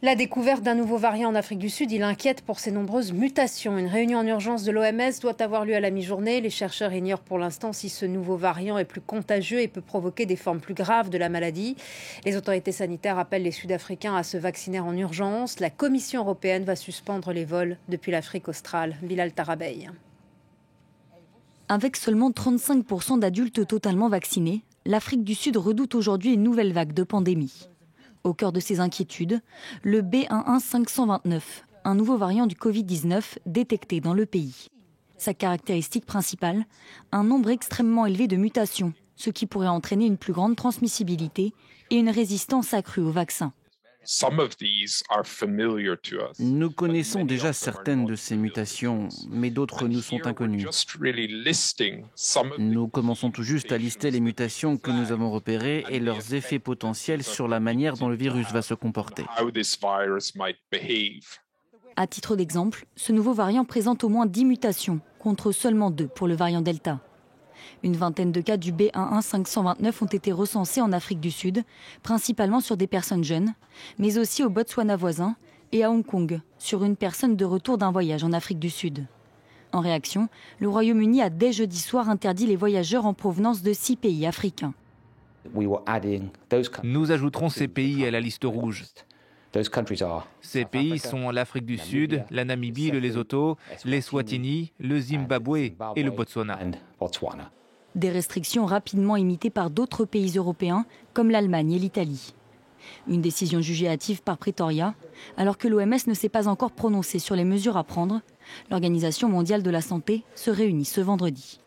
La découverte d'un nouveau variant en Afrique du Sud, il inquiète pour ses nombreuses mutations. Une réunion en urgence de l'OMS doit avoir lieu à la mi-journée. Les chercheurs ignorent pour l'instant si ce nouveau variant est plus contagieux et peut provoquer des formes plus graves de la maladie. Les autorités sanitaires appellent les Sud-Africains à se vacciner en urgence. La Commission européenne va suspendre les vols depuis l'Afrique australe. Bilal Tarabey. Avec seulement 35% d'adultes totalement vaccinés, l'Afrique du Sud redoute aujourd'hui une nouvelle vague de pandémie. Au cœur de ces inquiétudes, le B11529, un nouveau variant du Covid-19 détecté dans le pays. Sa caractéristique principale, un nombre extrêmement élevé de mutations, ce qui pourrait entraîner une plus grande transmissibilité et une résistance accrue aux vaccins. Nous connaissons déjà certaines de ces mutations, mais d'autres nous sont inconnues. Nous commençons tout juste à lister les mutations que nous avons repérées et leurs effets potentiels sur la manière dont le virus va se comporter. À titre d'exemple, ce nouveau variant présente au moins 10 mutations, contre seulement 2 pour le variant Delta. Une vingtaine de cas du B11529 ont été recensés en Afrique du Sud, principalement sur des personnes jeunes, mais aussi au Botswana voisin et à Hong Kong, sur une personne de retour d'un voyage en Afrique du Sud. En réaction, le Royaume-Uni a dès jeudi soir interdit les voyageurs en provenance de 6 pays africains. Nous ajouterons ces pays à la liste rouge. Ces pays sont l'Afrique du Sud, la Namibie, le Lesotho, l'Eswatini, le Zimbabwe et le Botswana. Des restrictions rapidement imitées par d'autres pays européens, comme l'Allemagne et l'Italie. Une décision jugée hâtive par Pretoria, alors que l'OMS ne s'est pas encore prononcée sur les mesures à prendre. L'Organisation mondiale de la santé se réunit ce vendredi.